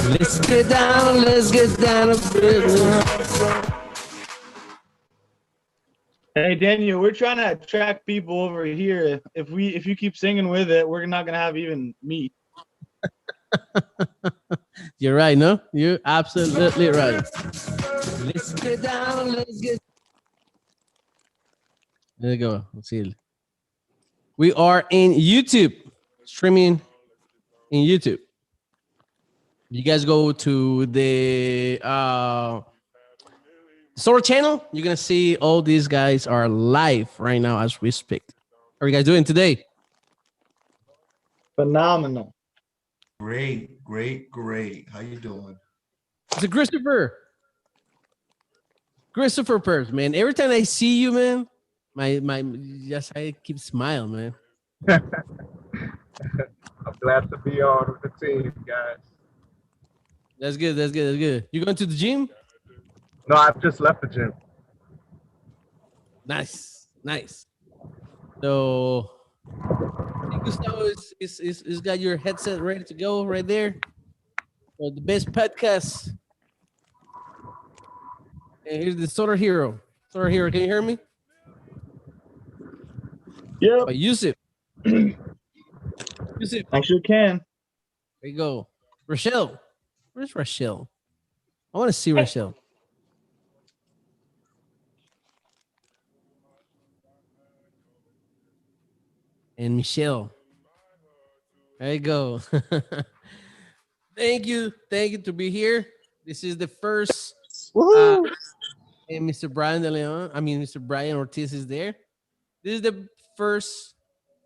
Let's get down to business. Hey Daniel, we're trying to attract people over here. If you keep singing with it, we're not gonna have even meat. You're right, no? You're absolutely right. Let's get down, let's get. There you go. Let's see. We are in YouTube, streaming in YouTube. You guys go to the Solar channel. You're gonna see all these guys are live right now as we speak. How are you guys doing today? Phenomenal. Great, great, great. How you doing? It's a Christopher Purse, man. Every time I see you, man, yes, I keep smiling, man. I'm glad to be on with the team, guys. That's good. That's good. That's good. You going to the gym? No, I've just left the gym. Nice, nice. So, I think Gustavo is got your headset ready to go right there for the best podcast. And here's the Solar Hero. Solar Hero, can you hear me? Yep. By Yusuf. Yusuf. I sure can. There you go. Rochelle. Where's Rochelle? I want to see Rochelle. And Michelle. There you go. Thank you to be here. This is the first. And Mr. Brian De Leon, Mr. Brian Ortiz is there. This is the first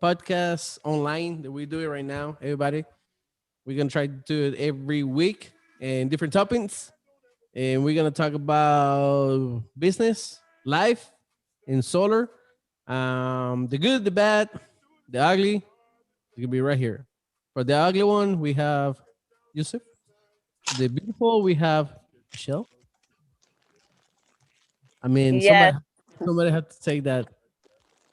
podcast online that we do it right now, everybody. We're gonna try to do it every week and different topics. And we're gonna talk about business, life, and solar. The good, the bad, the ugly. It could be right here. For the ugly one, we have Yusuf. The beautiful, we have Michelle. Yes. Somebody had to take that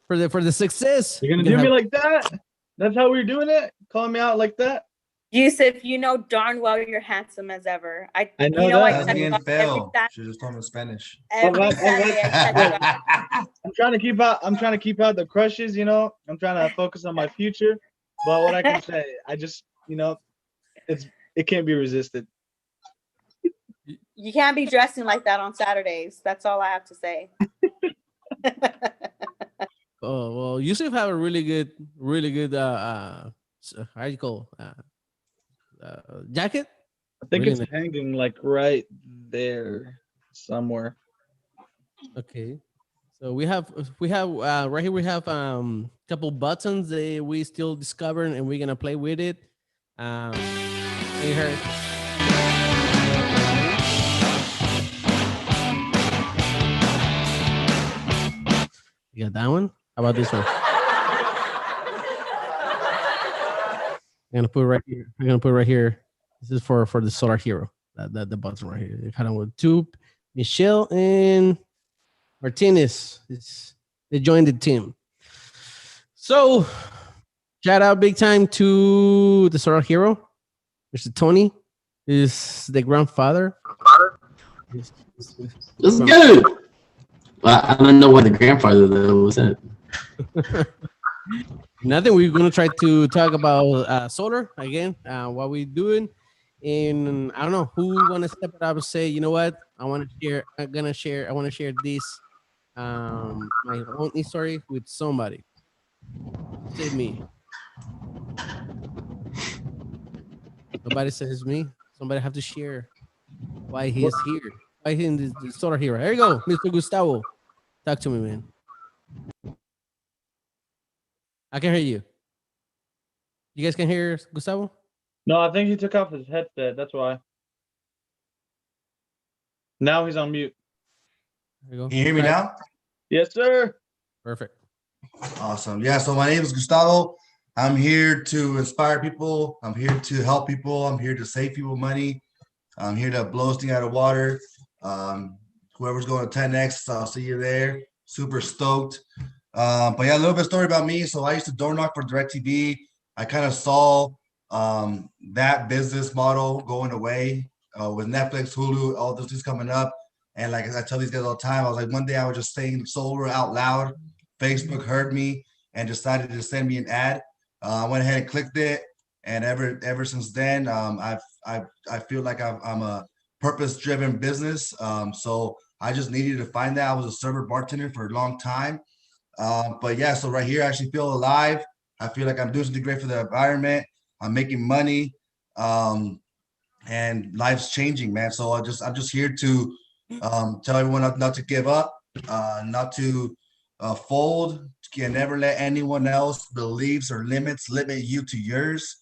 for the success. You're gonna do me like that? That's how we're doing it? Calling me out like that? Yusuf, you know darn well you're handsome as ever. I know you know that. I That's check again you out fail. Should just told me in Spanish. every Saturday. I check you out. I'm trying to keep out the crushes, you know. I'm trying to focus on my future. But what I can say, I just, it can't be resisted. You can't be dressing like that on Saturdays. That's all I have to say. Oh well, Yusuf have a really good how do you call jacket? I think Really it's hanging like right there somewhere. Okay. So we have right here we have couple buttons that we still discovering and we're gonna play with it. You heard. You got that one? How about this one? I'm gonna put it right here. This is for the Solar Hero. That the button right here. Kind of with two, Michelle and Martinez. They joined the team. So shout out big time to the Solar Hero. Mr. Tony is the grandfather. That's good. Well, I don't know why the grandfather though was it. Nothing. We're gonna try to talk about solar again. What we're doing, and I don't know who wanna step it up and say, you know what, I want to share. I want to share this, my own story with somebody. Say me. Nobody says me. Somebody have to share why he's here. Why he's in the Solar Hero. Here you go, Mr. Gustavo. Talk to me, man. I can hear you. You guys can hear Gustavo? No, I think he took off his headset. That's why. Now he's on mute. There you go. Can you hear me now? Yes, sir. Perfect. Awesome. Yeah, so my name is Gustavo. I'm here to inspire people. I'm here to help people. I'm here to save people money. I'm here to blow this thing out of water. Whoever's going to 10X, I'll see you there. Super stoked. But yeah, a little bit of story about me. So I used to door knock for DirecTV. I kind of saw that business model going away with Netflix, Hulu, all those things coming up. And like I tell these guys all the time, I was like, one day I was just saying solar out loud. Facebook heard me and decided to send me an ad. I went ahead and clicked it, and ever since then, I feel like I'm a purpose-driven business. So I just needed to find that. I was a server bartender for a long time. But yeah, so right here, I actually feel alive. I feel like I'm doing something great for the environment. I'm making money, and life's changing, man. So I'm just here to tell everyone not to give up, not to fold. You can never let anyone else beliefs or limit you to yours.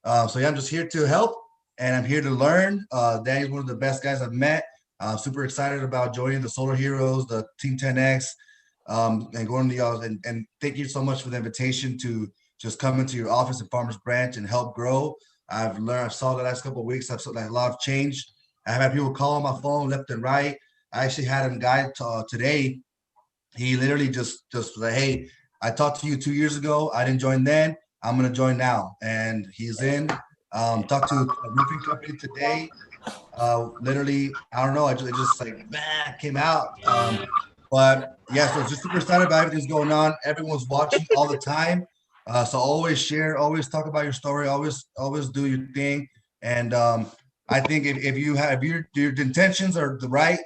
So yeah, I'm just here to help, and I'm here to learn. Danny's one of the best guys I've met. I'm super excited about joining the Solar Heroes, the Team 10X, and going to y'all. And thank you so much for the invitation to just come into your office at Farmers Branch and help grow. I saw the last couple of weeks, I've seen a lot of change. I've had people call on my phone left and right. I actually had a guy today. He literally just like, hey, I talked to you 2 years ago. I didn't join then. I'm going to join now. And he's in. Talked to a roofing company today. Literally, I don't know. It just like, came out. But yeah, so just super excited about everything's going on. Everyone's watching all the time. So always share, always talk about your story, always do your thing. And I think if your intentions are the right,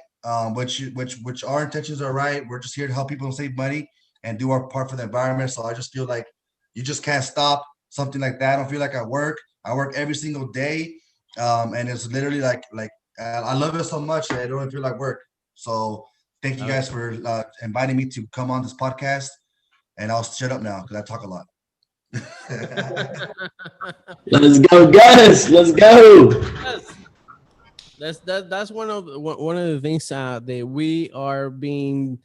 which our intentions are right, we're just here to help people save money and do our part for the environment. So I just feel like you just can't stop something like that. I don't feel like I work every single day. And it's literally like I love it so much that I don't feel like work. So thank you guys for inviting me to come on this podcast. And I'll shut up now because I talk a lot. Let's go, guys. Let's go. That's one of the things that we are being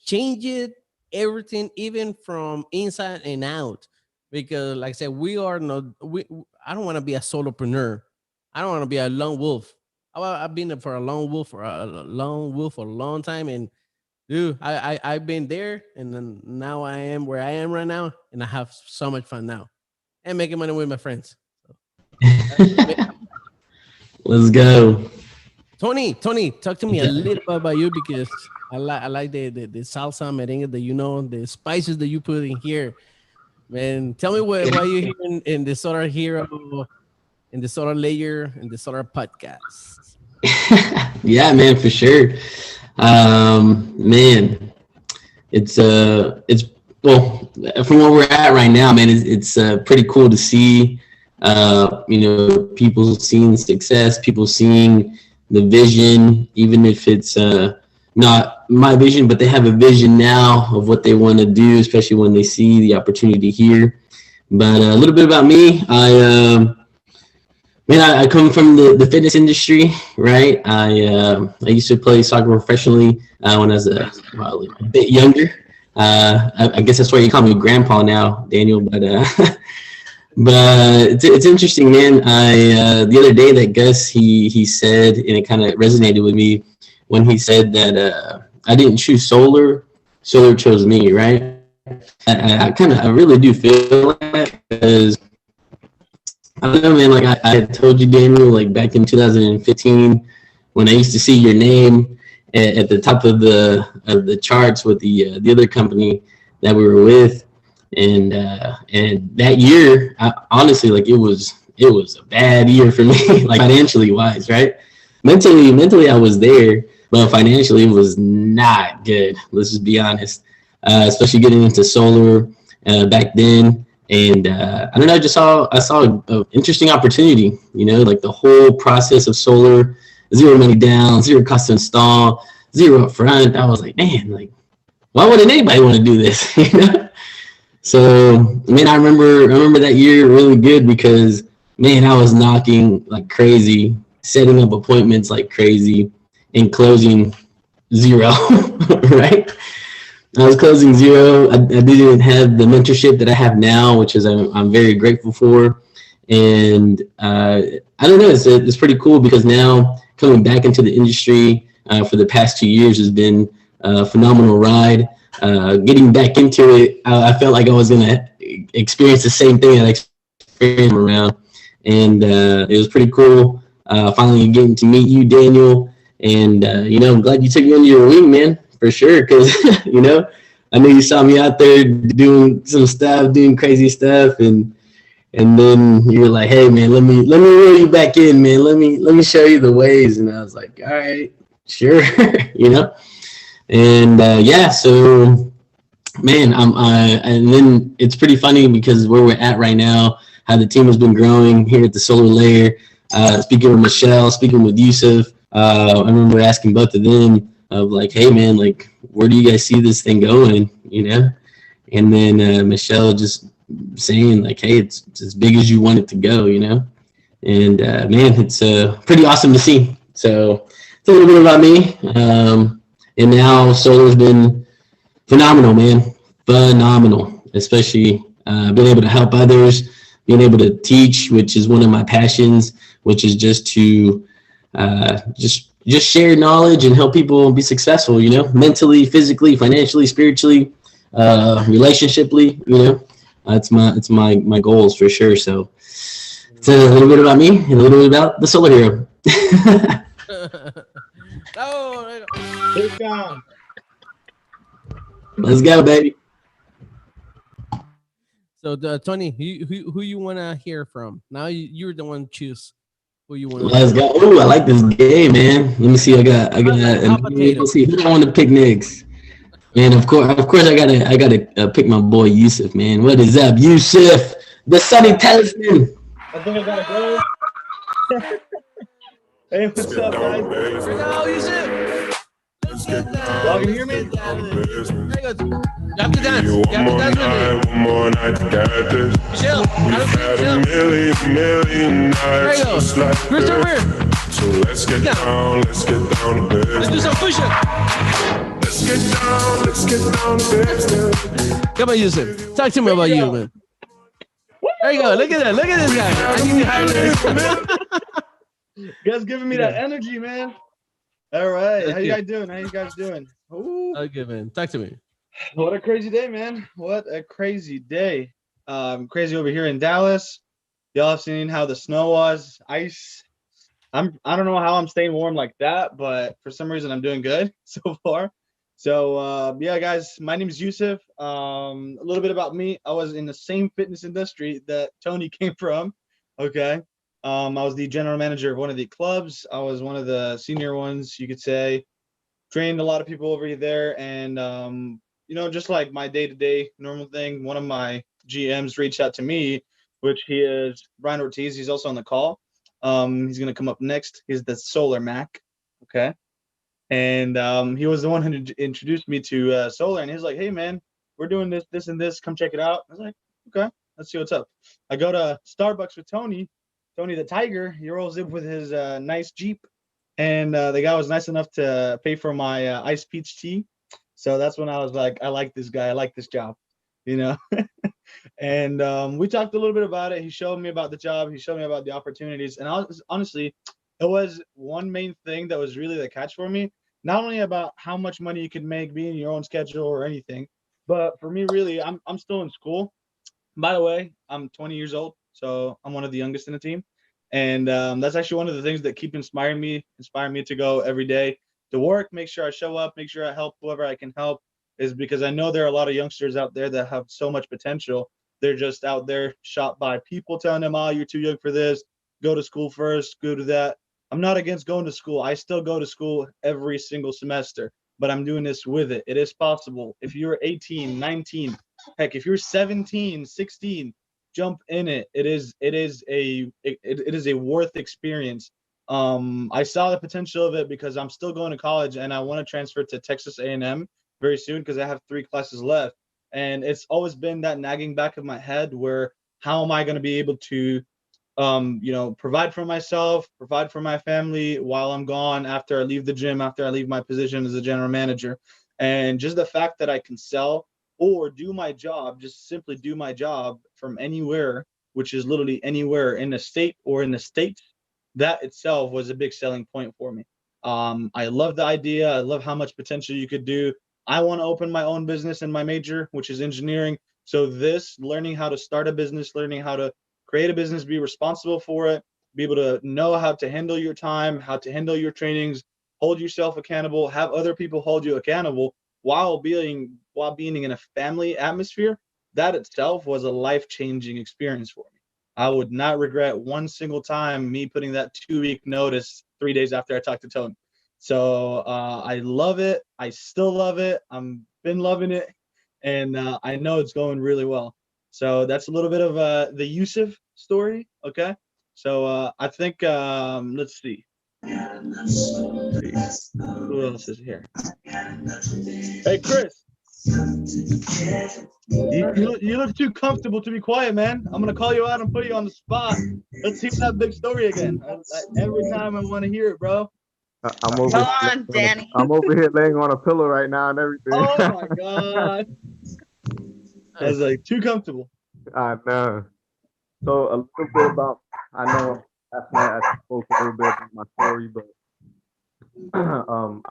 changed everything, even from inside and out. Because like I said, I don't want to be a solopreneur. I don't want to be a lone wolf. I've been for a lone wolf for a long time, and dude, I've been there, and then now I am where I am right now, and I have so much fun now, and making money with my friends. Let's go. Tony, talk to me a little bit about you, because I like the salsa merengue, the spices that you put in here. Man, tell me why you're here in the Solar Hero, in the Solar Layer, in the Solar Podcast. Yeah, man, for sure. Man, it's well, from where we're at right now, man, it's pretty cool to see, people seeing success, people seeing the vision, even if it's not my vision, but they have a vision now of what they want to do, especially when they see the opportunity here. But a little bit about me, I come from the fitness industry, right? I used to play soccer professionally when I was a bit younger. I guess that's why you call me grandpa now, Daniel. But but it's interesting, man. The other day that Gus he said, and it kind of resonated with me when he said that I didn't choose solar chose me, right? I really do feel like that, because I don't know, man, like I had told you, Daniel, like back in 2015, when I used to see your name at the top of the charts with the other company that we were with, and that year, honestly, like it was a bad year for me, like financially wise, right? Mentally I was there, but financially it was not good. Let's just be honest, especially getting into solar back then. And I don't know, I saw an interesting opportunity, like the whole process of solar, 0 money down, 0 cost to install, 0 up front. I was like, man, like, why wouldn't anybody want to do this? So, man, I remember that year really good, because, man, I was knocking like crazy, setting up appointments like crazy, and closing 0, right? I was closing 0. I didn't have the mentorship that I have now, which is I'm very grateful for. And I don't know, it's pretty cool, because now coming back into the industry for the past 2 years has been a phenomenal ride. Getting back into it, I felt like I was going to experience the same thing that I experienced around. and it was pretty cool. Finally getting to meet you, Daniel, and I'm glad you took me under your wing, man, for sure. Because I know you saw me out there doing some stuff, doing crazy stuff, and then you're like, hey man, let me reel you back in, man. Let me show you the ways. And I was like, all right, sure, And so man, and then it's pretty funny because where we're at right now, how the team has been growing here at the Solar Layer. Speaking with Michelle, speaking with Yusuf, I remember asking both of them of like, hey man, like where do you guys see this thing going? And then Michelle just saying like, hey, it's as big as you want it to go, and man, it's pretty awesome to see. So it's a little bit about me, and now Solar's been phenomenal, man, phenomenal, especially being able to help others, being able to teach, which is one of my passions, which is just to just share knowledge and help people be successful, mentally, physically, financially, spiritually, relationshiply, it's my goals for sure. So it's a little bit about me and a little bit about the Solar Hero. Let's go, baby. So Tony, who you want to hear from? Now you're the one to choose who you want. Let's go. Ooh, I like this game, man. Let me see. I got. Let's see. Who do I want to pick next? And of course, I gotta pick my boy Yusuf, man. What is up, Yusuf? The Sunny Talisman. I think I gotta go. Hey, what's up, guys? Here we go, Yusuf. Let's get down. Y'all can hear me? You have to dance. You have to dance with me. One more night to get this. Chill. We've had a million nights just like Christopher. this. So let's get down to business. Let's do some push-ups. Let's get down to business. Come on, Yusuf. Talk to me about you, man. There you go. Look at that. Look at this guy. I can see higher. You guys giving me that energy, man. All right. How you guys doing? Ooh. Okay, man. Talk to me. What a crazy day, man. What a crazy day. Crazy over here in Dallas. Y'all have seen how the snow was, ice. I don't know how I'm staying warm like that, but for some reason I'm doing good so far. So yeah, guys, my name is Yusuf. A little bit about me. I was in the same fitness industry that Tony came from. Okay. I was the general manager of one of the clubs. I was one of the senior ones, you could say. Trained a lot of people over there, and just like my day-to-day normal thing, one of my GMs reached out to me, which he is Brian Ortiz. He's also on the call. He's gonna come up next. He's the Solar Mac. Okay. And he was the one who introduced me to Solar, and he's like, hey man, we're doing this and this, come check it out. I was like, okay, let's see what's up. I go to Starbucks with Tony the Tiger. He rolls in with his nice Jeep, and the guy was nice enough to pay for my iced peach tea. So that's when I was like, I like this guy, I like this job, And we talked a little bit about it. He showed me about the job, he showed me about the opportunities, and honestly, it was one main thing that was really the catch for me. Not only about how much money you could make being your own schedule or anything, but for me, really, I'm still in school. By the way, I'm 20 years old, so I'm one of the youngest in the team. And that's actually one of the things that keep inspiring me to go every day to work, make sure I show up, make sure I help whoever I can help, is because I know there are a lot of youngsters out there that have so much potential. They're just out there shot by people telling them, oh, you're too young for this, go to school first, go to that. I'm not against going to school. I still go to school every single semester, but I'm doing this with it. It is possible. If you're 18, 19, heck, if you're 17, 16, jump in it. It is a worth experience. I saw the potential of it because I'm still going to college and I want to transfer to Texas A&M very soon because I have 3 classes left. And it's always been that nagging back of my head where how am I going to be able to provide for myself, provide for my family while I'm gone, after I leave the gym, after I leave my position as a general manager. And just the fact that I can sell or do my job, just simply do my job from anywhere, which is literally anywhere in the state or in the states, that itself was a big selling point for me. I love the idea. I love how much potential you could do. I want to open my own business in my major, which is engineering. So learning how to start a business, learning how to create a business, be responsible for it, be able to know how to handle your time, how to handle your trainings, hold yourself accountable, have other people hold you accountable while being in a family atmosphere. That itself was a life-changing experience for me. I would not regret one single time me putting that 2-week notice 3 days after I talked to Tony. So I love it. I still love it. I'm been loving it, and I know it's going really well. So that's a little bit of the Yusuf story. Okay. So I think let's see. Who else is here? Hey, Chris. You look too comfortable to be quiet, man. I'm gonna call you out and put you on the spot. Let's hear that big story again. Every time I want to hear it, bro. I'm over. Come Here on, Danny. I'm over here laying on a pillow right now and everything. Oh my god. I was like too comfortable. I know. So a little bit about. I know last night I spoke a little bit about my story, but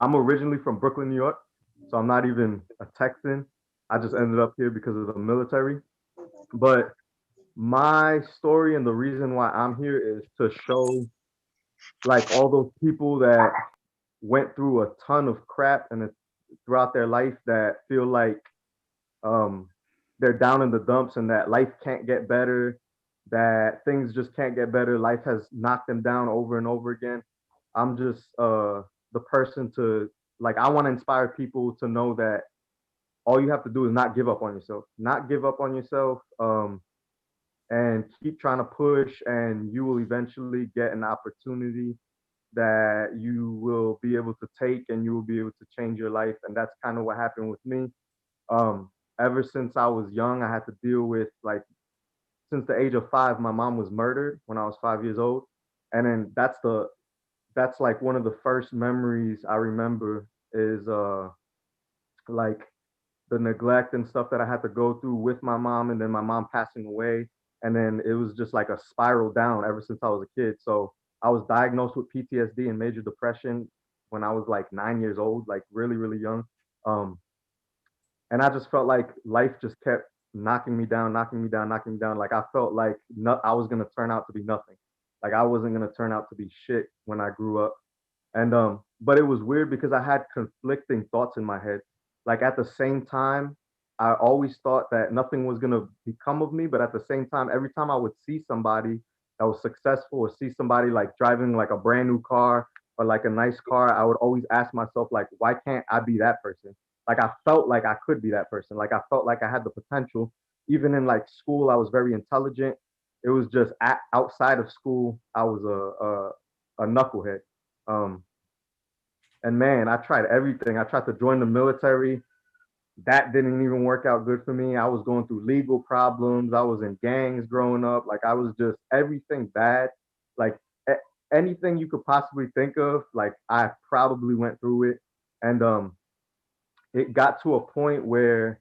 I'm originally from Brooklyn, New York, so I'm not even a Texan. I just ended up here because of the military. But my story and the reason why I'm here is to show like all those people that went through a ton of crap and throughout their life that feel like um, they're down in the dumps and that life can't get better, that things just can't get better. Life has knocked them down over and over again. I'm just the person to like, I want to inspire people to know that all you have to do is not give up on yourself, not give up on yourself, and keep trying to push, and you will eventually get an opportunity that you will be able to take and you will be able to change your life. And that's kind of what happened with me. Um, Ever since I was young, I had to deal with like since the age of 5, my mom was murdered when I was 5 years old. And then that's like one of the first memories I remember is like the neglect and stuff that I had to go through with my mom, and then my mom passing away. And then it was just like a spiral down ever since I was a kid. So I was diagnosed with PTSD and major depression when I was like 9 years old, like really, really young. Um, and I just felt like life just kept knocking me down, knocking me down, knocking me down. Like I felt like I was gonna turn out to be nothing. Like I wasn't gonna turn out to be shit when I grew up. And but it was weird because I had conflicting thoughts in my head. Like at the same time, I always thought that nothing was gonna become of me, but at the same time, every time I would see somebody that was successful or see somebody like driving like a brand new car or like a nice car, I would always ask myself, like, why can't I be that person? Like I felt like I could be that person. Like I felt like I had the potential. Even in like school, I was very intelligent. It was just outside of school, I was a knucklehead. Um, and man, I tried everything. I tried to join the military. That didn't even work out good for me. I was going through legal problems. I was in gangs growing up. Like I was just everything bad. Like anything you could possibly think of, like I probably went through it. And it got to a point where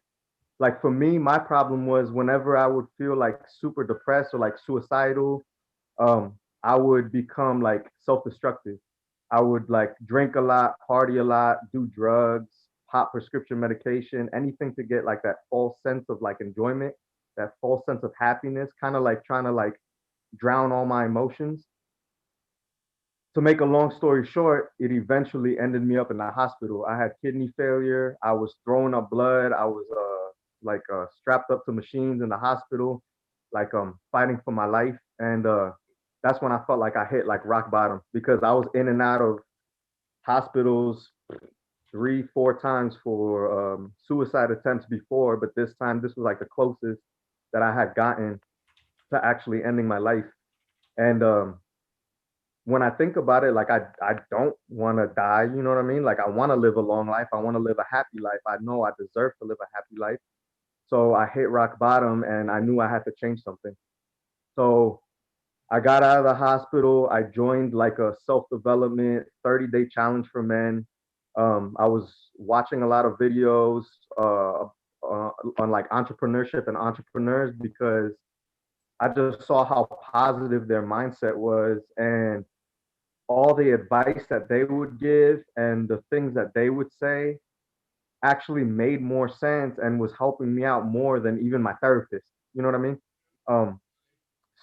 like for me, my problem was whenever I would feel like super depressed or like suicidal, I would become like self-destructive. I would like drink a lot, party a lot, do drugs, pop prescription medication, anything to get like that false sense of like enjoyment, that false sense of happiness, kind of like trying to like drown all my emotions. To make a long story short, it eventually ended me up in the hospital. I had kidney failure. I was throwing up blood. I was strapped up to machines in the hospital, like fighting for my life. And that's when I felt like I hit like rock bottom because I was in and out of hospitals 3, 4 times for suicide attempts before, but this was like the closest that I had gotten to actually ending my life. And when I think about it, like I don't want to die, you know what I mean? Like I want to live a long life. I want to live a happy life. I know I deserve to live a happy life. So I hit rock bottom and I knew I had to change something. So I got out of the hospital. I joined like a self-development 30-day challenge for men. I was watching a lot of videos on like entrepreneurship and entrepreneurs because I just saw how positive their mindset was and all the advice that they would give and the things that they would say actually made more sense and was helping me out more than even my therapist. You know what I mean? Um,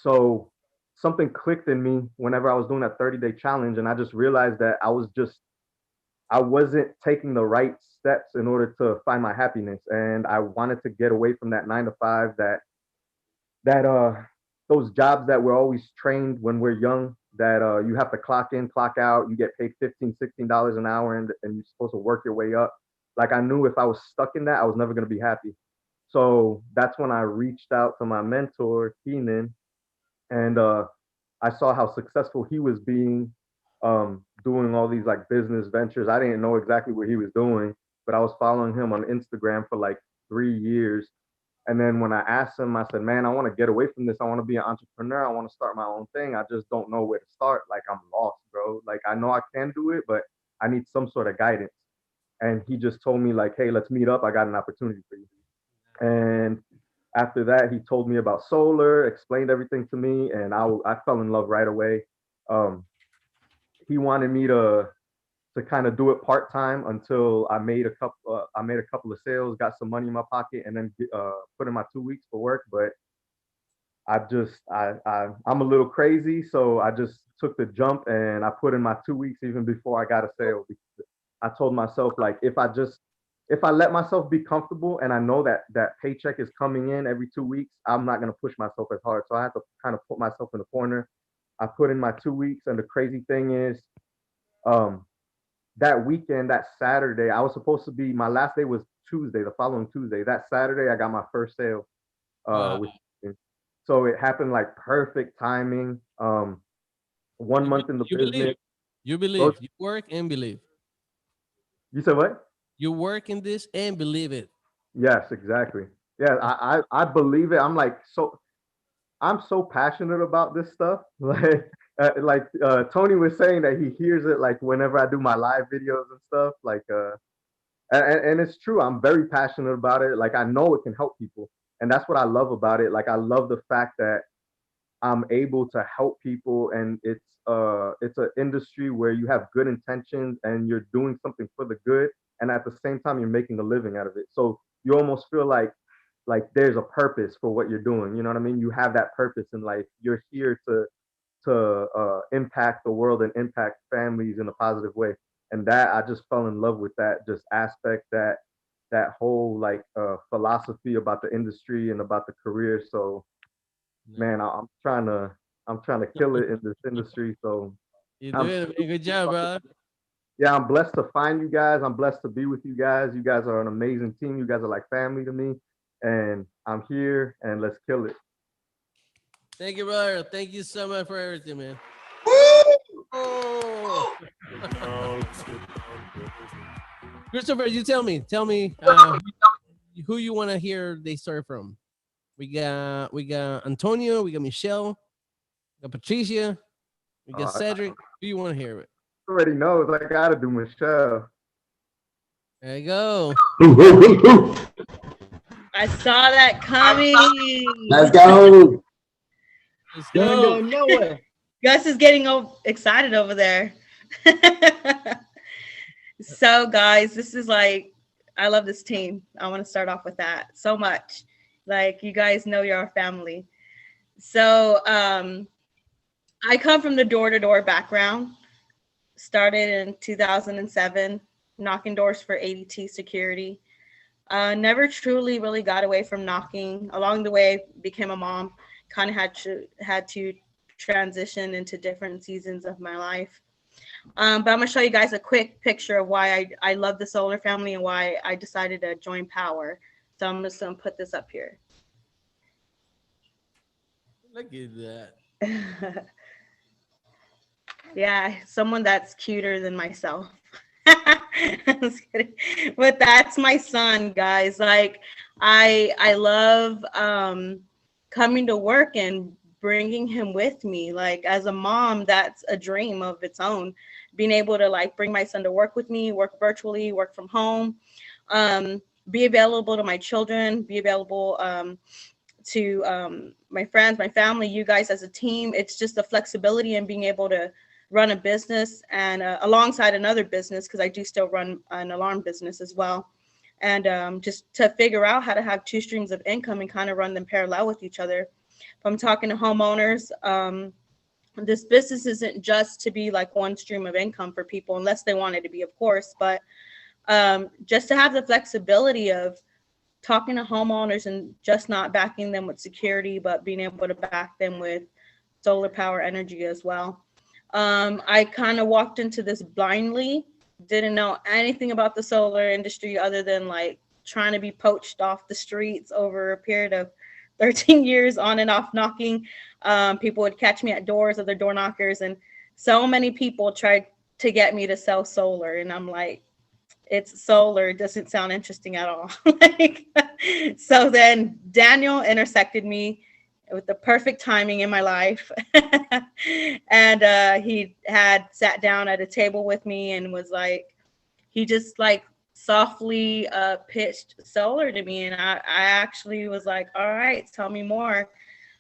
So something clicked in me whenever I was doing that 30-day challenge, and I just realized that I wasn't taking the right steps in order to find my happiness, and I wanted to get away from that 9 to 5, that those jobs that we're always trained when we're young, that you have to clock in, clock out, you get paid $15, $16 an hour, and you're supposed to work your way up. Like, I knew if I was stuck in that, I was never going to be happy. So that's when I reached out to my mentor, Keenan, and I saw how successful he was being, doing all these like business ventures. I didn't know exactly what he was doing, but I was following him on Instagram for like 3 years. And then when I asked him, I said, man, I want to get away from this. I want to be an entrepreneur. I want to start my own thing. I just don't know where to start. Like, I'm lost, bro. Like, I know I can do it, but I need some sort of guidance. And he just told me, like, hey, let's meet up. I got an opportunity for you. And after that, he told me about solar, explained everything to me, and I fell in love right away. He wanted me to kind of do it part time until I made a couple of sales, got some money in my pocket, and then put in my 2 weeks for work. But I'm a little crazy, so I just took the jump and I put in my 2 weeks even before I got a sale. I told myself, like, if I let myself be comfortable and I know that paycheck is coming in every 2 weeks, I'm not gonna push myself as hard. So I had to kind of put myself in the corner. I put in my 2 weeks, and the crazy thing is, that weekend, that Saturday, I was supposed to be, my last day was Tuesday, the following Tuesday. That Saturday, I got my first sale. Wow. So it happened like perfect timing. 1 month in the You business. believe. You believe. You work and believe. You said what? You work in this and believe it. Yes, exactly. Yeah, I believe it. I'm so passionate about this stuff. Like Tony was saying that he hears it like whenever I do my live videos and stuff. Like and it's true. I'm very passionate about it. Like, I know it can help people, and that's what I love about it. Like, I love the fact that I'm able to help people, and it's an industry where you have good intentions and you're doing something for the good, and at the same time you're making a living out of it. So you almost feel like there's a purpose for what you're doing. You know what I mean? You have that purpose in life. You're here to impact the world and impact families in a positive way. And that, I just fell in love with that just aspect, that whole like philosophy about the industry and about the career. So man, I'm trying to kill it in this industry. So You're doing a good job, brother. yeah, I'm blessed to find you guys. I'm blessed to be with you guys. You guys are an amazing team. You guys are like family to me, and I'm here, and let's kill it. Thank you, brother. Thank you so much for everything, man. Oh. Christopher, you tell me who you want to hear they story from. We got Antonio, we got Michelle, we got Patricia, we got Cedric. Who you want to hear it? Already knows I gotta do Michelle. There you go. I saw that coming. Let's go. Let's Don't go. go nowhere. Gus is getting excited over there. So, guys, this is like, I love this team. I want to start off with that so much. Like, you guys know you're our family. So, I come from the door-to-door background. Started in 2007, knocking doors for ADT Security. Never truly really got away from knocking. Along the way, became a mom. Kind of had to transition into different seasons of my life. But I'm gonna show you guys a quick picture of why I love the solar family and why I decided to join Power. So I'm just gonna put this up here. Look at that. Yeah, someone that's cuter than myself. I'm just kidding. But that's my son, guys. Like, I love coming to work and bringing him with me. Like, as a mom, that's a dream of its own. Being able to like bring my son to work with me, work virtually, work from home, be available to my children, be available to my friends, my family, you guys as a team. It's just the flexibility and being able to run a business and alongside another business, because I do still run an alarm business as well. And just to figure out how to have two streams of income and kind of run them parallel with each other. if I'm talking to homeowners, this business isn't just to be like one stream of income for people, unless they want it to be, of course, but just to have the flexibility of talking to homeowners and just not backing them with security, but being able to back them with solar power energy as well. I kind of walked into this blindly, didn't know anything about the solar industry other than like trying to be poached off the streets over a period of 13 years on and off knocking. People would catch me at doors, other door knockers, and so many people tried to get me to sell solar. And I'm like, it's solar, it doesn't sound interesting at all. Like, so then Daniel intersected me with the perfect timing in my life. And he had sat down at a table with me and was like, he just like softly pitched solar to me. And I actually was like, all right, tell me more.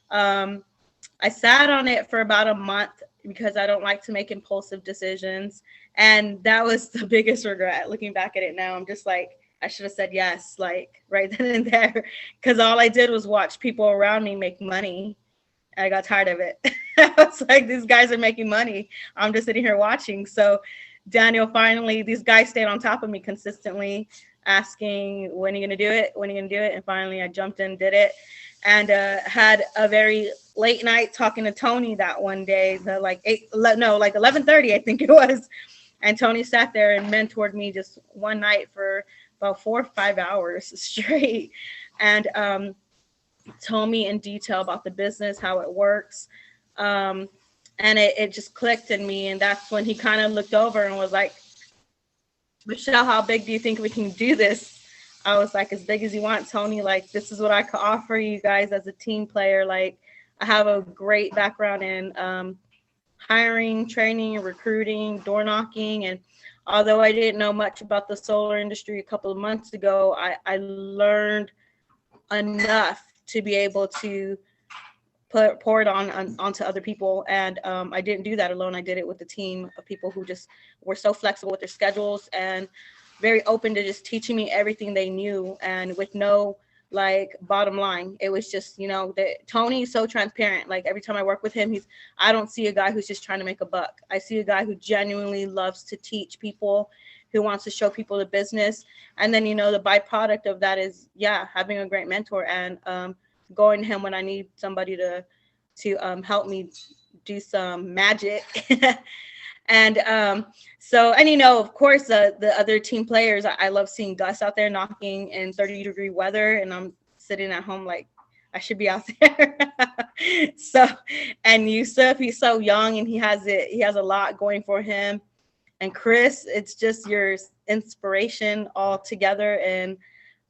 I sat on it for about a month because I don't like to make impulsive decisions. And that was the biggest regret. Looking back at it now, I'm just like, I should have said yes, like right then and there, because all I did was watch people around me make money. I got tired of it. I was like, these guys are making money. I'm just sitting here watching. So Daniel, finally, these guys stayed on top of me consistently, asking, when are you going to do it? When are you going to do it? And finally, I jumped in, did it, and had a very late night talking to Tony that one day, like 11:30, I think it was. And Tony sat there and mentored me just one night for about 4 or 5 hours straight, and told me in detail about the business, how it works. And it just clicked in me. And that's when he kind of looked over and was like, Michelle, how big do you think we can do this? I was like, as big as you want, Tony. Like, this is what I could offer you guys as a team player. Like, I have a great background in hiring, training, recruiting, door knocking. And although I didn't know much about the solar industry a couple of months ago, I learned enough to be able to pour it onto other people. And I didn't do that alone. I did it with a team of people who just were so flexible with their schedules and very open to just teaching me everything they knew, and with no like bottom line. It was just, Tony's so transparent. Like, every time I work with him, I don't see a guy who's just trying to make a buck. I see a guy who genuinely loves to teach people, who wants to show people the business. And then, the byproduct of that is, having a great mentor and going to him when I need somebody to help me do some magic. And of course, the other team players, I love seeing Gus out there knocking in 30-degree weather, and I'm sitting at home like, I should be out there. So, and Yusuf, he's so young and he has a lot going for him. And Chris, it's just your inspiration all together and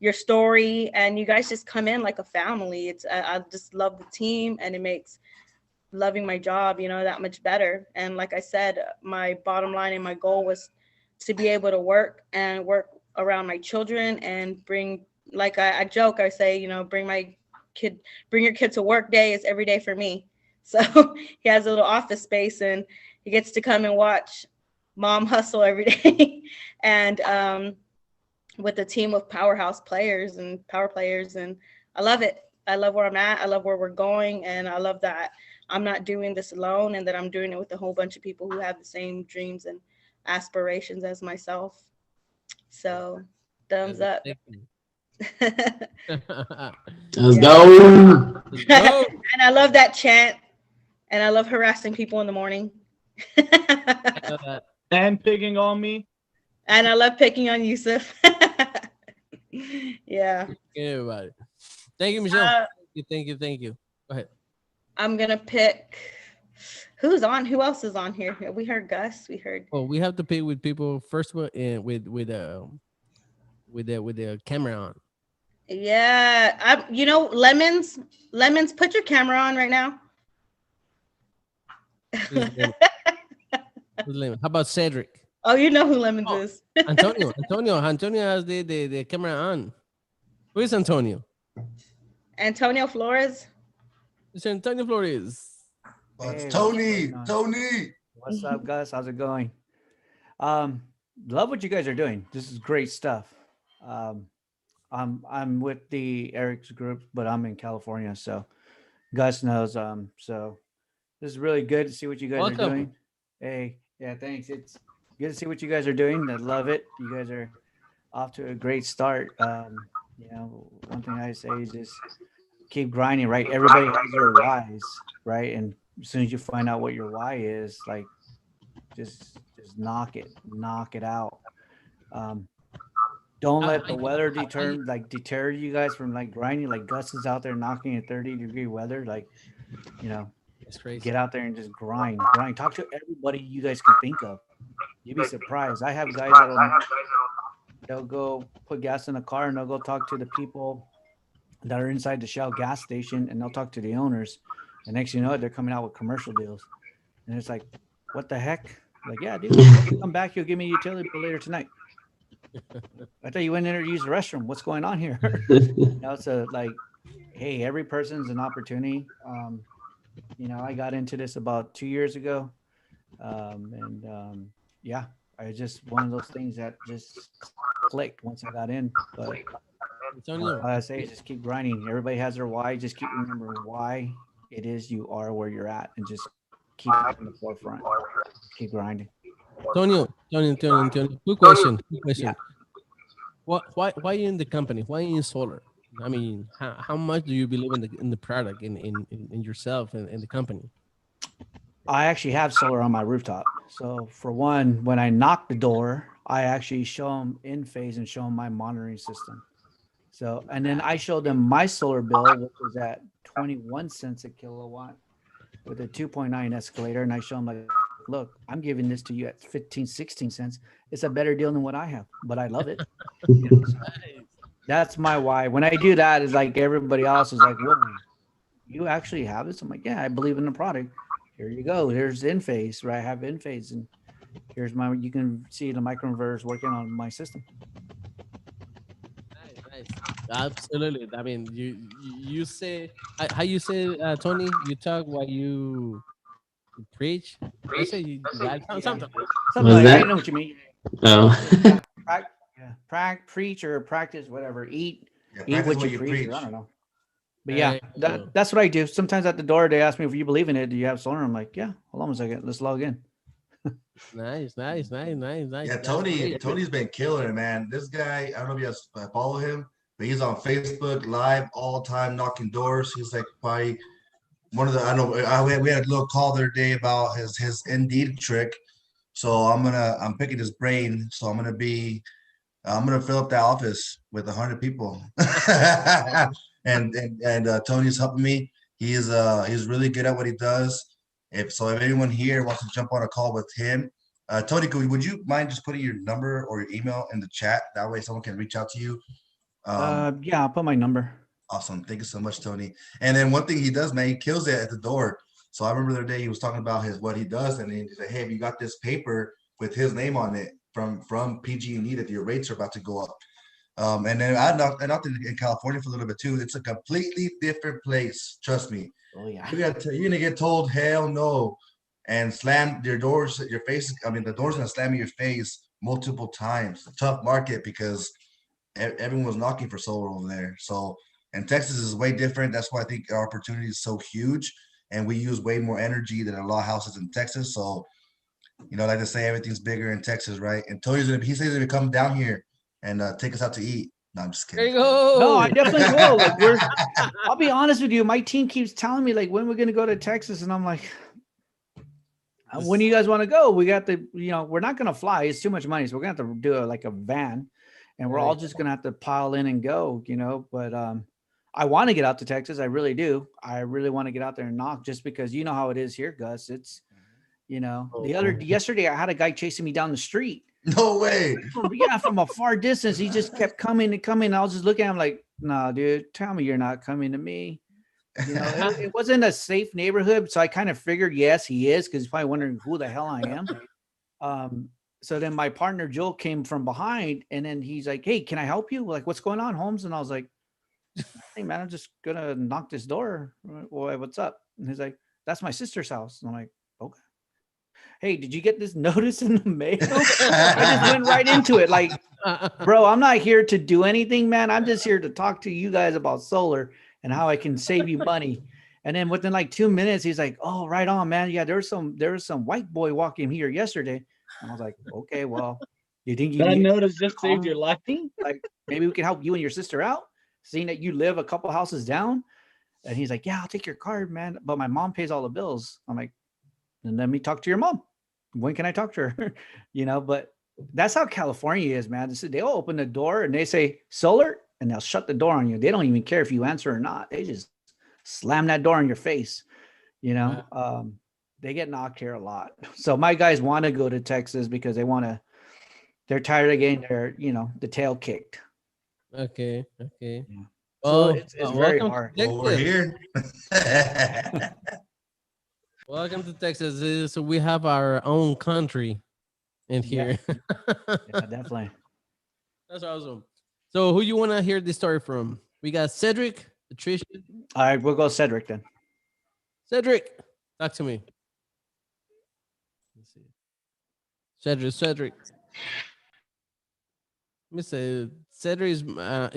your story, and you guys just come in like a family. I just love the team, and it makes loving my job, that much better. And like I said, my bottom line and my goal was to be able to work around my children and bring, like I joke, I say, bring your kid to work day is every day for me. So he has a little office space and he gets to come and watch mom hustle every day. And with a team of powerhouse players and power players, and I love it. I love where I'm at. I love where we're going. And I love that I'm not doing this alone, and that I'm doing it with a whole bunch of people who have the same dreams and aspirations as myself. So thumbs up. Let's go. And I love that chant, and I love harassing people in the morning. And picking on me. And I love picking on Yusuf. Yeah. Everybody. Thank you, Michelle. Thank you. Go ahead. I'm gonna pick. Who's on? Who else is on here? We heard Gus. We heard. Well, we have to pick with people first. With the camera on. Yeah, Lemons. Lemons, put your camera on right now. How about Cedric? Oh, you know who Lemons is. Antonio has the camera on. Who is Antonio? Antonio Flores. It's Antonio Flores. It's Tony. What's up, Gus? How's it going? Love what you guys are doing. This is great stuff. I'm with the Eric's group, but I'm in California, so Gus knows. So this is really good to see what you guys are Welcome. doing. Hey, yeah, thanks. It's good to see what you guys are doing. I love it. You guys are off to a great start. You know, one thing I say is just keep grinding, right? Everybody has their whys, right? And as soon as you find out what your why is, like just knock it out. Don't let the weather deter you guys from like grinding. Like Gus is out there knocking at 30-degree weather. Like, you know, It's crazy. get out there and just grind. Talk to everybody you guys can think of. You'd be surprised. I have guys they'll go put gas in a car and they'll go talk to the people that are inside the Shell gas station and they'll talk to the owners. And next you know it, they're coming out with commercial deals. And it's like, what the heck? Like, yeah, dude, when you come back, you'll give me a utility bill later tonight. I thought you went in there to use the restroom. What's going on here? You know, so like, hey, every person's an opportunity. You know, I got into this about 2 years ago. Yeah, I just one of those things that just clicked once I got in. But Antonio, all I say is just keep grinding. Everybody has their why. Just keep remembering why it is you are where you're at, and just keep it in the forefront. Keep grinding. Antonio. Quick question. Yeah. Why are you in the company? Why are you in solar? I mean, how much do you believe in the product, in yourself and in the company? I actually have solar on my rooftop. So for one, when I knock the door, I actually show them in phase and show them my monitoring system. So, and then I show them my solar bill, which was at 21 cents a kilowatt with a 2.9 escalator. And I show them like, look, I'm giving this to you at 15, 16 cents. It's a better deal than what I have, but I love it. You know, so that's my why. When I do that, it's like everybody else is like, whoa, you actually have this? I'm like, yeah, I believe in the product. Here you go. Here's Enphase, right? I have Enphase, and here's you can see the microinverters working on my system. Nice. Absolutely. I mean, you say how you say, Tony? You talk while you preach. I say you got something. Something like that. I know what you mean. Oh. Preach or practice, whatever. Eat practice what you preach. I don't know. But yeah, that's what I do. Sometimes at the door, they ask me if you believe in it. Do you have solar? I'm like, yeah. Hold on a second. Let's log in. Nice. Yeah, Tony's been killing it, man. This guy, I don't know if you guys follow him, but he's on Facebook Live all the time, knocking doors. He's like probably one of the, I don't know, we had a little call the other day about his Indeed trick. So I'm picking his brain. So I'm gonna fill up that office with 100 people. and Tony's helping me. He's really good at what he does. If anyone here wants to jump on a call with him, Tony, would you mind just putting your number or your email in the chat? That way someone can reach out to you. Yeah, I'll put my number. Awesome. Thank you so much, Tony. And then one thing he does, man, he kills it at the door. So I remember the other day he was talking about what he does, and he said, hey, have you got this paper with his name on it from PG&E that your rates are about to go up? And then I knocked in California for a little bit too. It's a completely different place. Trust me. Oh yeah. You're gonna get told hell no, and slam your doors at your face. I mean, the door's gonna slam in your face multiple times. It's a tough market because everyone was knocking for solar over there. So, and Texas is way different. That's why I think our opportunity is so huge, and we use way more energy than a lot of houses in Texas. So, you know, like to say, everything's bigger in Texas, right? And Tony's he says he's gonna come down here and take us out to eat. No, I'm just kidding. There you go. No, I definitely will. Like, I'll be honest with you. My team keeps telling me like when we're gonna go to Texas, and I'm like, when do you guys want to go? We got we're not gonna fly. It's too much money, so we're gonna have to do like a van, and we're all just gonna have to pile in and go. But I want to get out to Texas. I really do. I really want to get out there and knock, just because you know how it is here, Gus. It's yesterday I had a guy chasing me down the street. No way. From a far distance. He just kept coming and coming. I was just looking at him like, nah, dude, tell me you're not coming to me. It wasn't a safe neighborhood. So I kind of figured, yes, he is, because he's probably wondering who the hell I am. So then my partner, Joel, came from behind, and then he's like, hey, can I help you? Like, what's going on, Holmes? And I was like, hey, man, I'm just going to knock this door. Well, what's up? And he's like, that's my sister's house. And I'm like, okay. Hey, did you get this notice in the mail? I just went right into it. Like, bro, I'm not here to do anything, man. I'm just here to talk to you guys about solar and how I can save you money. And then within like 2 minutes, he's like, "Oh, right on, man. Yeah, there was some white boy walking here yesterday." And I was like, "Okay, well, you think you That need notice just saved your calm life. me? Like maybe we can help you and your sister out, seeing that you live a couple houses down." And he's like, "Yeah, I'll take your card, man. But my mom pays all the bills." I'm like, "Then let me talk to your mom. When can I talk to her?" But that's how California is, man. They'll open the door and they say solar, and they'll shut the door on you. They don't even care if you answer or not. They just slam that door in your face. They get knocked here a lot. So my guys want to go to Texas because they're tired of getting the tail kicked. Okay. Yeah. Well, So it's very welcome hard. to Well, we're Texas. here. Welcome to Texas. So we have our own country in Yeah. here. Yeah, definitely. That's awesome. So who you want to hear this story from? We got Cedric, Patricia. All right, we'll go Cedric then. Cedric, talk to me. Let's see. Cedric. Let me say Cedric is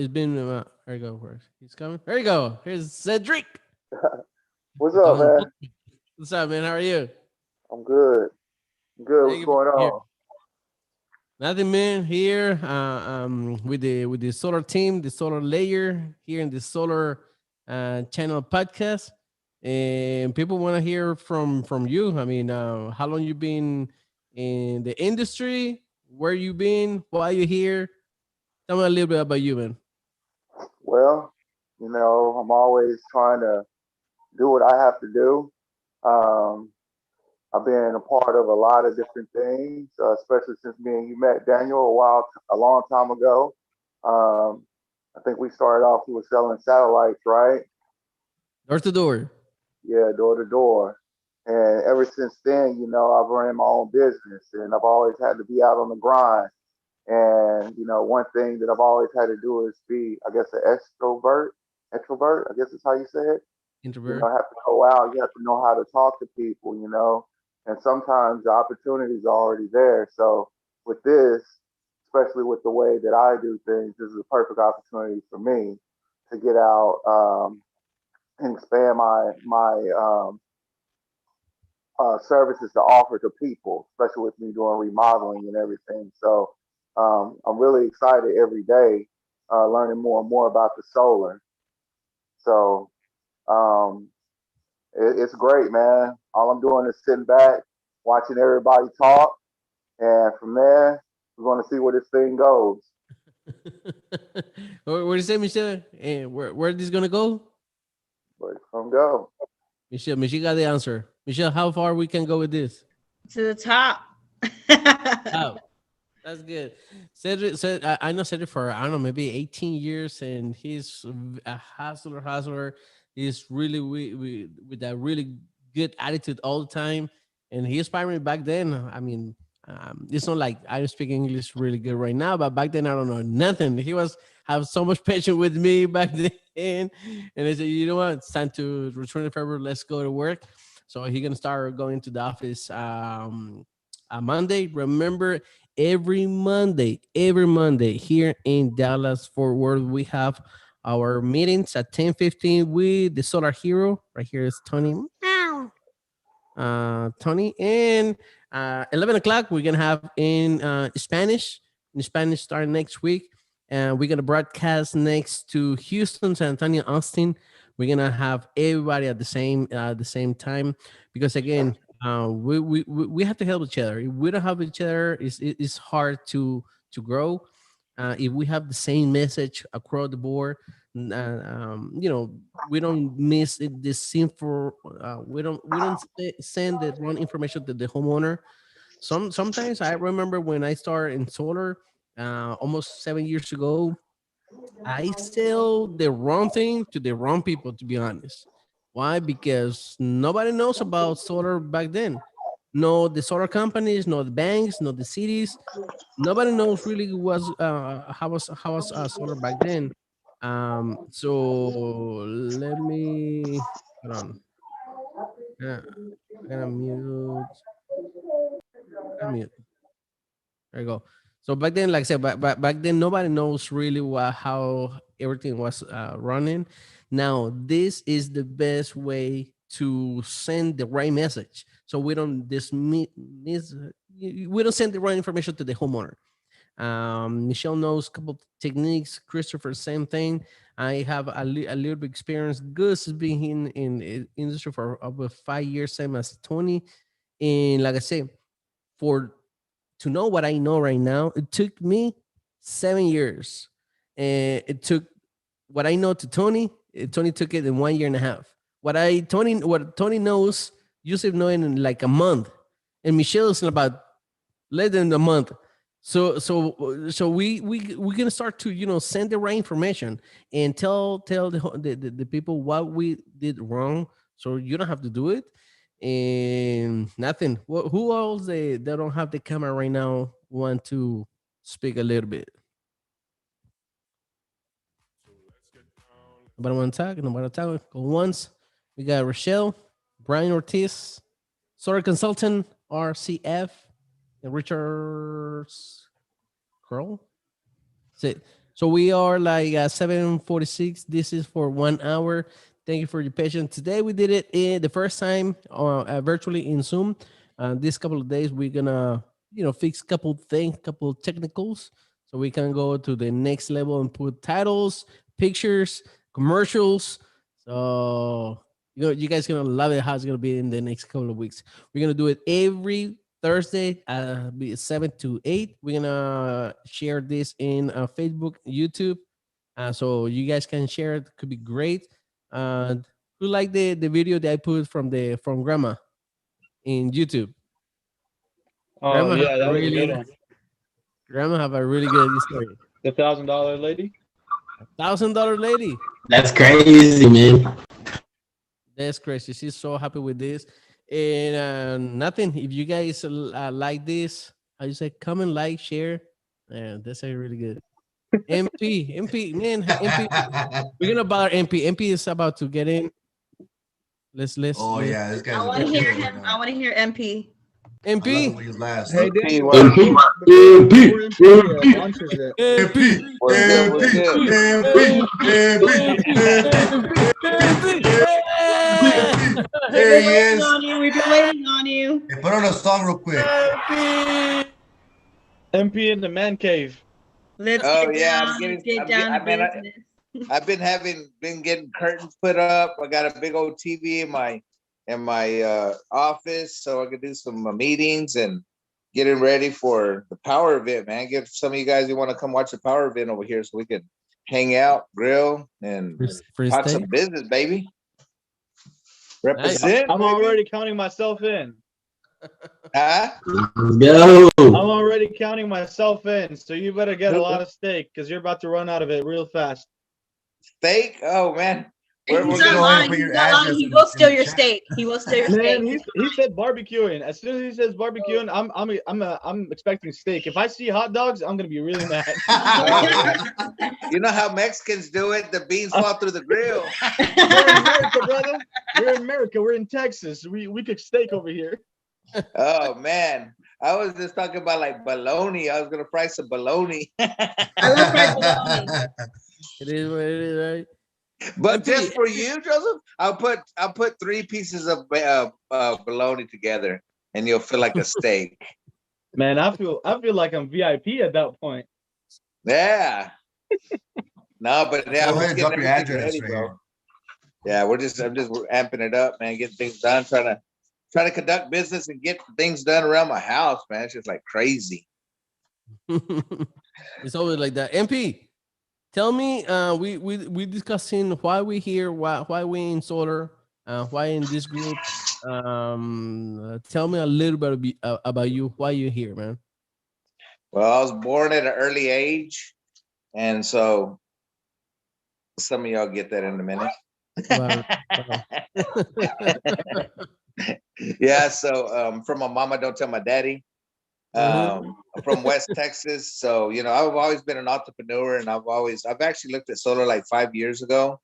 been there you go. He's coming. There you go. Here's Cedric. What's up, man? What's up, man? How are you? I'm good. Good. Thank What's you for going being here. on? Nothing, man. Here, with the solar team, the solar layer here in the solar channel podcast, and people want to hear from you. I mean, how long you been in the industry? Where you been? Why you here? Tell me a little bit about you, man. Well, I'm always trying to do what I have to do. Um, I've been a part of a lot of different things, especially since me and you met Daniel a long time ago. Um, I think we started off, we were selling satellites, right? Door to door. Yeah, door to door. And ever since then, I've run my own business and I've always had to be out on the grind. And, one thing that I've always had to do is be, I guess, an extrovert, I guess is how you say it. Introvert. I have to go out, you have to know how to talk to people. And sometimes the opportunities are already there. So with this, especially with the way that I do things, this is a perfect opportunity for me to get out and expand my services to offer to people, especially with me doing remodeling and everything. So I'm really excited every day, learning more and more about the solar. So um, it's great, man. All I'm doing is sitting back, watching everybody talk, and from there, we're going to see where this thing goes. Where do you say, Michelle? And where this gonna go? Where it's going to go. Michelle got the answer. Michelle, how far we can go with this? To the top. Oh, that's good. Cedric said, I know Cedric for, I don't know, maybe 18 years, and he's a hustler. He's really with that really good attitude all the time. And he inspired me back then. I mean, it's not like I speak English really good right now, but back then I don't know nothing. He was have so much patience with me back then. And I said, you know what? It's time to return in February. Let's go to work. So he gonna start going to the office on Monday. Remember, every Monday here in Dallas Fort Worth, we have our meetings at 10:15 with the Solar Hero. Right here is Tony. Tony, and 11 o'clock we're gonna have in Spanish. In Spanish, starting next week, and we're gonna broadcast next to Houston, San Antonio, Austin. We're gonna have everybody at the same time, because again, we have to help each other. If we don't help each other, it's hard to grow. If we have the same message across the board, we don't miss it, this info. We don't send the wrong information to the homeowner. Sometimes I remember when I started in solar, almost 7 years ago, I sell the wrong thing to the wrong people, to be honest. Why? Because nobody knows about solar back then. No, the solar companies, no the banks, no the cities. Nobody knows really how was solar back then. So let me hold on. Uh, I'm gonna mute. I'm mute. There you go. So back then, like I said, back then nobody knows really how everything was running. Now this is the best way to send the right message, so we don't we don't send the wrong information to the homeowner. Michelle knows a couple of techniques. Christopher, same thing. I have a little bit experience. Gus has been in industry for over 5 years, same as Tony. And like I say, for to know what I know right now, it took me 7 years. And it took what I know to Tony. Tony took it in 1 year and a half. What Tony knows, Yusuf know in like a month, and Michelle's in about less than a month. So we're gonna start to send the right information and tell the people what we did wrong, so you don't have to do it. And nothing. Who else they don't have the camera right now want to speak a little bit? Nobody want to talk. Nobody want to talk. Go once. We got Rochelle, Brian Ortiz, Solar Consultant, RCF, and Richard Curl. So we are like 7:46. This is for 1 hour. Thank you for your patience. Today we did it the first time virtually in Zoom. This couple of days we're gonna fix a couple things, couple technicals, so we can go to the next level and put titles, pictures, commercials. So you guys gonna love it. How it's gonna be in the next couple of weeks. We're gonna do it every Thursday, be 7 to 8. We're gonna share this in Facebook, YouTube, so you guys can share it. Could be great. Who like the video that I put from Grandma in YouTube? Oh Grandma yeah, that was a good one. Grandma have a really good story. The $1,000 lady. $1,000 lady. That's crazy, man. That's crazy. She's so happy with this. And nothing. If you guys like this, how you say, comment, like, share. That's really good. MP, man, MP. We're gonna bother MP. MP is about to get in. Let's. Oh yeah, this guy's. I want to hear him. I want to hear MP. MP. Last. Hey, MP. There he is. We've been waiting on you. Hey, put on a song real quick. MP in the man cave. Let's get down to business. I've been getting curtains put up. I got a big old TV in my office, so I could do some meetings and getting ready for the power event, man. Get some of you guys who want to come watch the power event over here, so we can hang out, grill, and talk some business, baby. Represent. I'm already counting myself in. Huh? Go. I'm already counting myself in, so you better get a lot of steak because you're about to run out of it real fast. Steak? Oh man. He will steal your steak. He will steal your steak. Man, he said barbecuing. As soon as he says barbecuing, I'm expecting steak. If I see hot dogs, I'm gonna be really mad. You know how Mexicans do it? The beans fall through the grill. We're in America, brother. We're in America. We're in Texas. We cook steak over here. Oh man. I was just talking about like bologna. I was gonna fry some bologna. I love fried bologna. It is what it is, right? But just for you, Joseph, I'll put 3 pieces of bologna together, and you'll feel like a steak. Man, I feel like I'm VIP at that point. Yeah. No, but yeah, Go ahead and drop your address ready, right bro. Yeah, I'm just amping it up, man. Getting things done, trying to conduct business and get things done around my house, man. It's just like crazy. It's always like that. MP. Tell me, we discussing why we here, why we in solar, why in this group. Tell me a little bit about you, why you here, man. Well, I was born at an early age, and so some of y'all get that in a minute. Yeah, so from my mama, don't tell my daddy. From West Texas, so I've always been an entrepreneur, and I've actually looked at solar like 5 years ago,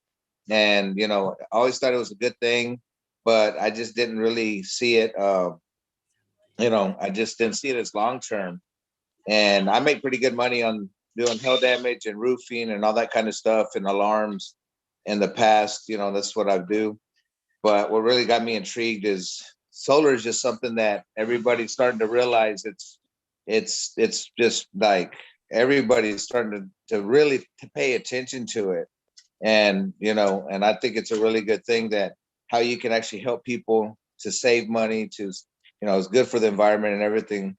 and I always thought it was a good thing, but I just didn't really see it. I just didn't see it as long term. and I make pretty good money on doing hail damage and roofing and all that kind of stuff and alarms. In the past, you know, that's what I do. But what really got me intrigued is solar is just something that everybody's starting to realize it's just like everybody's starting to really to pay attention to it. And, you know, and I think it's a really good thing that how you can actually help people to save money, to, you know, it's good for the environment and everything.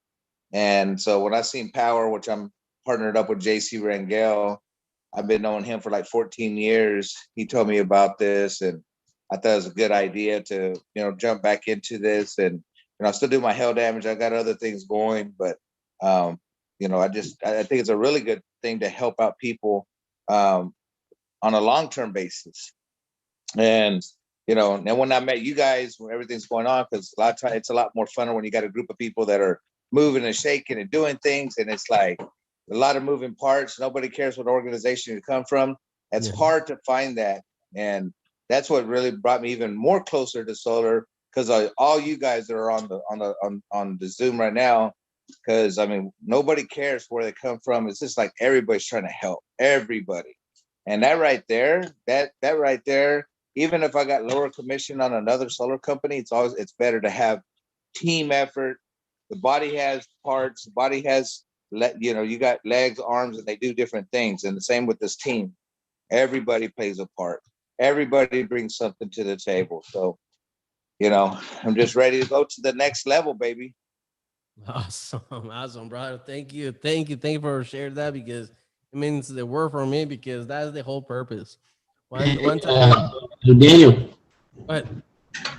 And so when I seen Power, which I'm partnered up with JC Rangel, I've been knowing him for like 14 years. He told me about this, and I thought it was a good idea to, you know, jump back into this. And, you know, I still do my hail damage. I got other things going, but, you know, I think it's a really good thing to help out people on a long-term basis. And, you know, and when I met you guys, when everything's going on, because a lot of times it's a lot more funner when you got a group of people that are moving and shaking and doing things, and it's like a lot of moving parts. Nobody cares what organization you come from. It's hard to find that, and that's what really brought me even more closer to solar. Because all you guys that are on the Zoom right now, because I mean nobody cares where they come from. It's just like everybody's trying to help everybody, and that right there, even if I got lower commission on another solar company, it's better to have team effort. The body has parts. The body has, you know, you got legs, arms, and they do different things. And the same with this team. Everybody plays a part. Everybody brings something to the table. So, you know, I'm just ready to go to the next level, baby. Awesome, brother. Thank you for sharing that, because it means the word for me, because that's the whole purpose. One time, Daniel. What?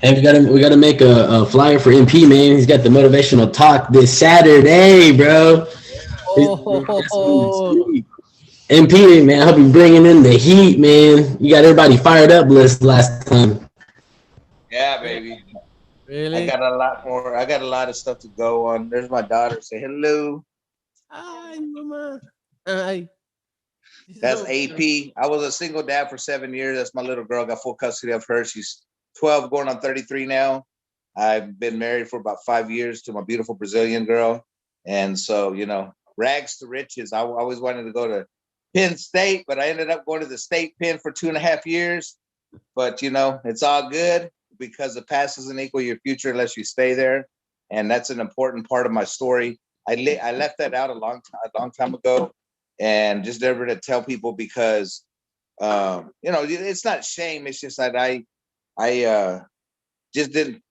Hey, we gotta make a flyer for MP, man. He's got the motivational talk this Saturday, bro. MP, man, I hope you're bringing in the heat, man. You got everybody fired up last time. Yeah, baby. Really? I got a lot of stuff to go on. There's my daughter. Say hello. Hi, mama. Hi. That's AP. I was a single dad for 7 years. That's my little girl. Got full custody of her. She's 12, going on 33 now. I've been married for about 5 years to my beautiful Brazilian girl. And so, you know, rags to riches. I always wanted to go to Penn State, but I ended up going to the state Penn for 2.5 years. But, you know, it's all good, because the past doesn't equal your future unless you stay there. And that's an important part of my story. I left that out a long time ago, and just never to tell people, because, you know, it's not shame. It's just that I just didn't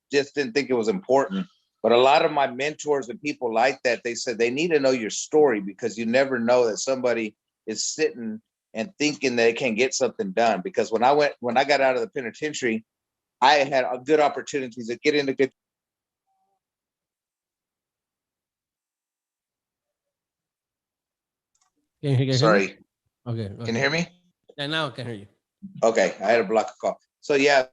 think it was important. But a lot of my mentors and people like that, they said they need to know your story, because you never know that somebody is sitting and thinking they can get something done. Because when I got out of the penitentiary, I had good opportunities to get into good. Sorry. Okay. Can you hear me? Yeah, now I can hear you. Okay, I had a block of call. So yeah,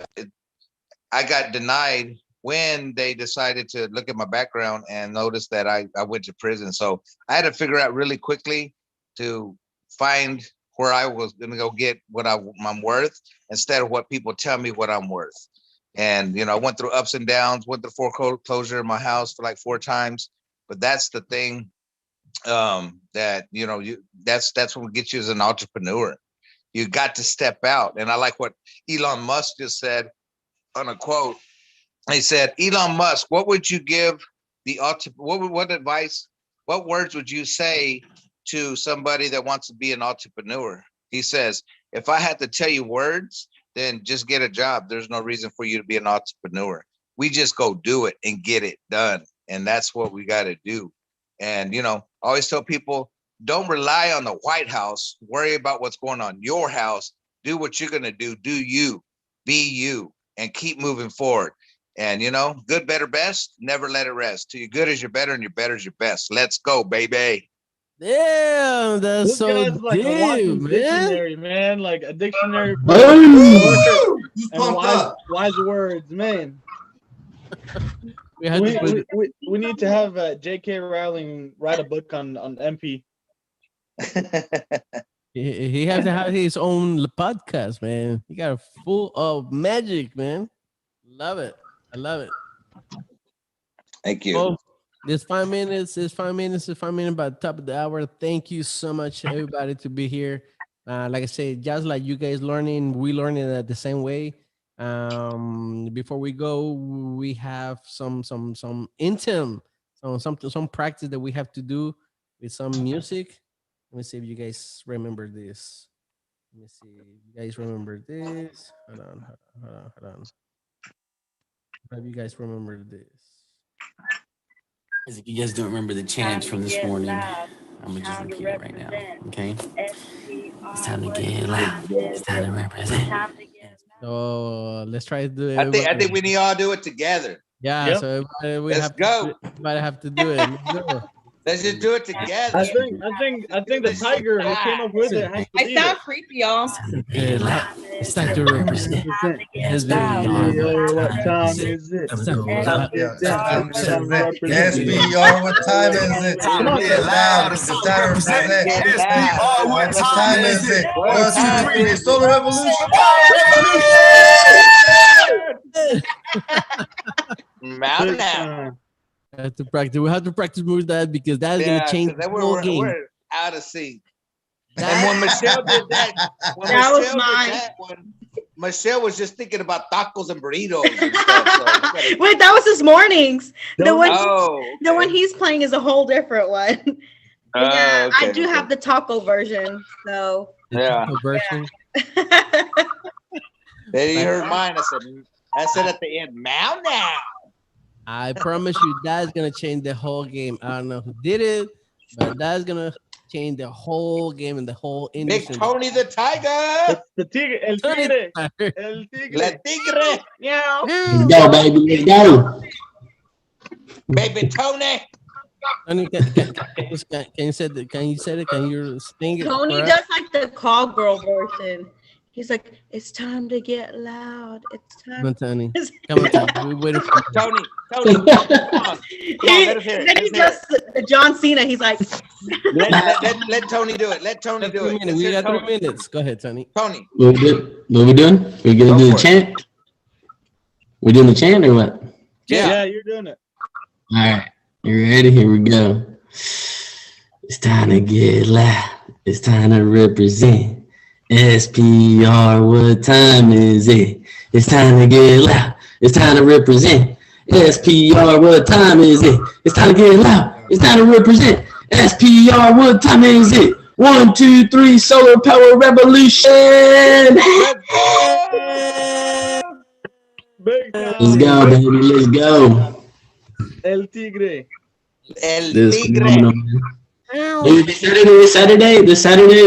I got denied when they decided to look at my background and notice that I went to prison. So I had to figure out really quickly to find where I was going to go get what I'm worth, instead of what people tell me what I'm worth. And, you know, I went through ups and downs, went through foreclosure in my house for like 4 times. But that's the thing, that, you know, that's what gets you as an entrepreneur. You got to step out. And I like what Elon Musk just said on a quote. He said, Elon Musk, what would you give what advice, what words would you say to somebody that wants to be an entrepreneur? He says, if I had to tell you words, then just get a job. There's no reason for you to be an entrepreneur. We just go do it and get it done. And that's what we got to do. And, you know, I always tell people, don't rely on the White House. Worry about what's going on in your house. Do what you're going to do. Do you, be you, and keep moving forward. And, you know, good, better, best, never let it rest. To your good is your better, and your better is your best. Let's go, baby. Damn, that's This so guy's like a deep, walking man. dictionary, man. Like a dictionary. Who's And pumped up? wise words, man. We need to have J.K. Rowling write a book on MP. He has to have his own podcast, man. He got a full of magic, man. Love it. I love it. Thank you. Well, There's 5 minutes. There's 5 minutes. There's 5 minutes by the top of the hour. Thank you so much, everybody, to be here. Like I said, just like you guys learning, we learning at the same way. Before we go, we have some intim, some practice that we have to do with some music. Let me see if you guys remember this. Let me see if you guys remember this. Hold on. Have you guys remember this? If you guys don't remember the chants from this morning, I'm gonna just repeat it right now. Okay? It's time to get loud. It's time to represent. So let's try to do it. I think we need to all do it together. Yeah. Yep. So Let's go. Everybody have to do it. Let's go. Let's just do it together. I think the tiger who came up with it has to I lead sound it. creepy, y'all. It's time to represent. It's What time is it? SBR, what time is it? Get loud. It's time to represent. SBR, what time is it? 1, 2, 3. The Solar Revolution. Mountain now. We have to practice. We have to practice more that because that's Yeah, gonna change 'cause the then whole game. we're out of sync. And when Michelle did that, That was mine. Michelle was just thinking about tacos and burritos and stuff. So we gotta- Wait, that was his mornings. The one, oh, the one he's playing is a whole different one. But yeah, okay, I do okay. have the taco version. So The Yeah. taco version. Then you heard mine. I said at the end, Mountain now. I promise you, that's gonna change the whole game. I don't know who did it, but that's gonna change the whole game and the whole Big industry. Tony the Tiger. It's the tigre, el tigre, el tigre. La Tigre. Meow. Let's go, baby. Let's go. Baby Tony. Tony, can you say it? Can you say it? Can you sing it? Tony for us? does like the call girl version. He's like, it's time to get loud. It's Come time. on, Tony. Come on, Tony. We're waiting for you. Tony. Come on. Come on, let us hear it. Then he Let's hear does John Cena. He's like, let Tony do it. Let Tony do it. Let's We hear got 3 Tony. minutes. Go ahead, Tony. Tony. What we doing? We gonna Go do the for it. chant? We doing the chant or what? Yeah, you're doing it. All right. You ready? Here we go. It's time to get loud. It's time to represent. SPR, what time is it? It's time to get loud. It's time to represent. SPR, what time is it? It's time to get loud. It's time to represent. SPR, what time is it? 1, 2, 3, solar power revolution. Big time. Let's go, baby. Let's go. El tigre. El This Tigre. phenomenal, man. Dude, this Saturday,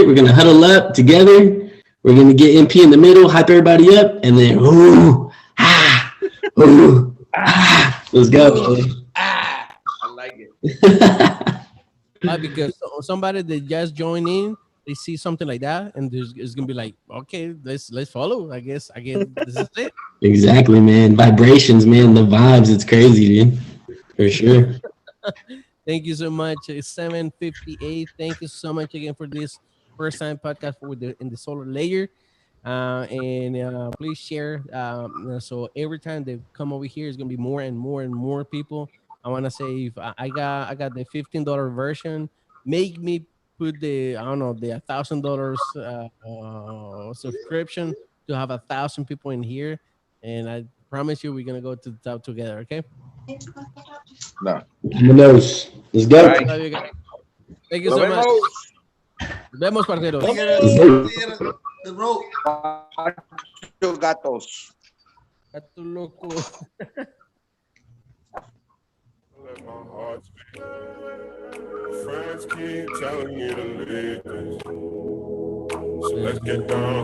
we're gonna huddle up together. We're gonna get MP in the middle, hype everybody up, and then ooh, ah, ooh, ah. Let's go. Ah, I like it. Because somebody that just joined in, they see something like that, and it's gonna be like, okay, let's follow. I guess this is it. Exactly, man. Vibrations, man. The vibes. It's crazy, dude. For sure. Thank you so much. It's 7:58. Thank you so much again for this first time podcast in the solar layer. And please share. So every time they come over here, it's gonna be more and more and more people. I want to say if I got the $15 version. Make me put the the $1,000 subscription to have 1,000 people in here, and I promise you we're gonna go to the top together. Okay. No. Let's go. All right. Love you guys. Thank you so Nos much. vemos. Nos vemos, parceros. The rope. Ocho gatos. Gato loco. Let my heart speak. Friends keep telling me to leave this. So let's get down.